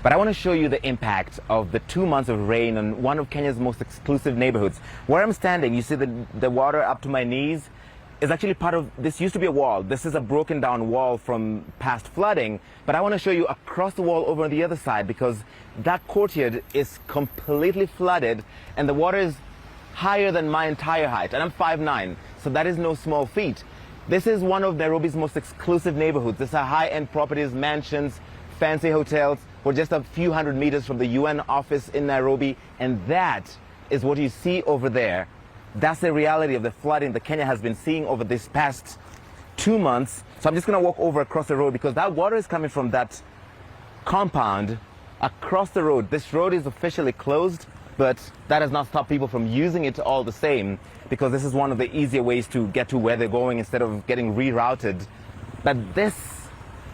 But I want to show you the impact of the 2 months of rain on one of Kenya's most exclusive neighborhoods. Where I'm standing, you see the water up to my knees is actually part of, this used to be a wall. This is a broken down wall from past flooding. But I want to show you across the wall over on the other side, because that courtyard is completely flooded and the water is higher than my entire height. And I'm 5'9", so that is no small feat. This is one of Nairobi's most exclusive neighborhoods. These are high-end properties, mansions, fancy hotels. We're just a few hundred meters from the UN office in Nairobi, and that is what you see over there. That's the reality of the flooding that Kenya has been seeing over this past 2 months. So I'm just going to walk over across the road, because that water is coming from that compound across the road. This road is officially closed, but that has not stopped people from using it all the same, because this is one of the easier ways to get to where they're going instead of getting rerouted. But this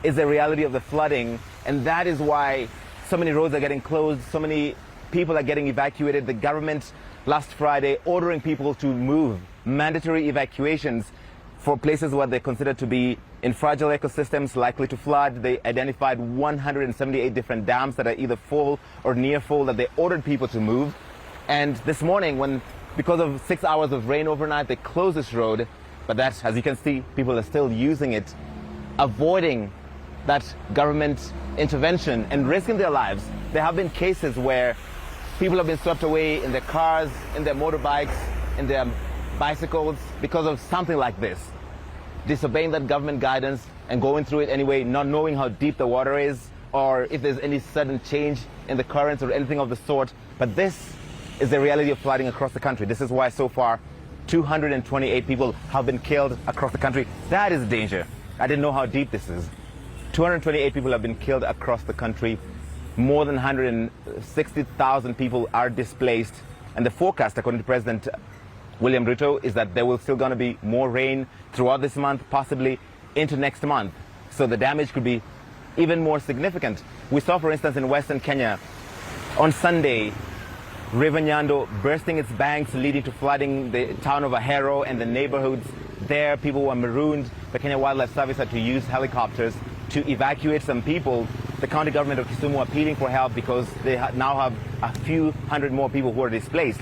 is the reality of the flooding, and that is why so many roads are getting closed, so many people are getting evacuated. The government last Friday ordering people to move, mandatory evacuations for places where they're considered to be in fragile ecosystems likely to flood. They identified 178 different dams that are either full or near full that they ordered people to move. And this morning, because of 6 hours of rain overnight, they closed this road. But that, as you can see, people are still using it, avoiding that government intervention and risking their lives. There have been cases where people have been swept away in their cars, in their motorbikes, in their bicycles because of something like this. Disobeying that government guidance and going through it anyway, not knowing how deep the water is or if there's any sudden change in the currents or anything of the sort. But this is the reality of flooding across the country. This is why so far 228 people have been killed across the country. That is danger. I didn't know how deep this is. 228 people have been killed across the country. More than 160,000 people are displaced. And the forecast, according to President William Ruto, is that there will still going to be more rain throughout this month, possibly into next month. So the damage could be even more significant. We saw, for instance, in Western Kenya on Sunday, River Nyando bursting its banks, leading to flooding the town of Ahero and the neighborhoods there. People were marooned. The Kenya Wildlife Service had to use helicopters to evacuate some people. The county government of Kisumu appealing for help because they now have a few hundred more people who are displaced.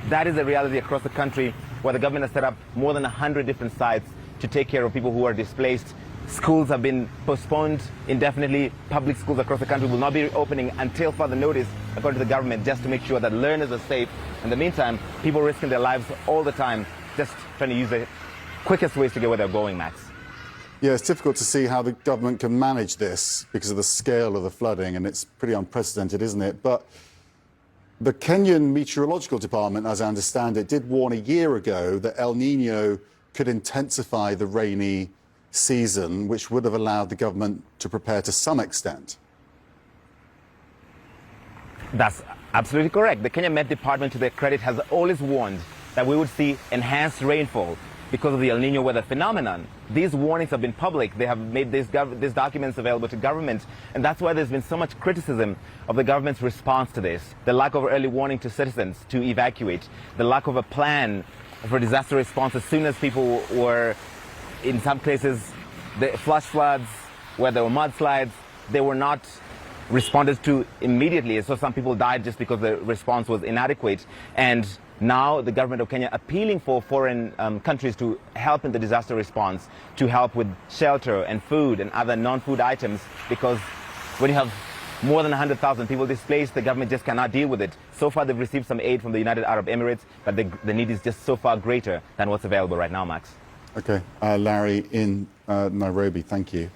That is the reality across the country, where the government has set up more than 100 different sites to take care of people who are displaced. Schools have been postponed indefinitely. Public schools across the country will not be opening until further notice, according to the government, just to make sure that learners are safe. In the meantime, people risking their lives all the time, just trying to use the quickest ways to get where they're going, Max. Yeah, it's difficult to see how the government can manage this because of the scale of the flooding, and it's pretty unprecedented, isn't it? But the Kenyan Meteorological Department, as I understand it, did warn a year ago that El Nino could intensify the rainy season, which would have allowed the government to prepare to some extent. That's absolutely correct. The Kenya Met Department, to their credit, has always warned that we would see enhanced rainfall because of the El Nino weather phenomenon. These warnings have been public. They have made these documents available to government, and that's why there's been so much criticism of the government's response to this. The lack of early warning to citizens to evacuate, the lack of a plan for disaster response as soon as people were, in some cases, the flash floods, where there were mudslides, they were not responded to immediately. So some people died just because the response was inadequate. And now the government of Kenya appealing for foreign countries to help in the disaster response, to help with shelter and food and other non-food items, because when you have more than 100,000 people displaced, the government just cannot deal with it. So far, they've received some aid from the United Arab Emirates, but the need is just so far greater than what's available right now, Max. Okay, Larry in Nairobi, thank you.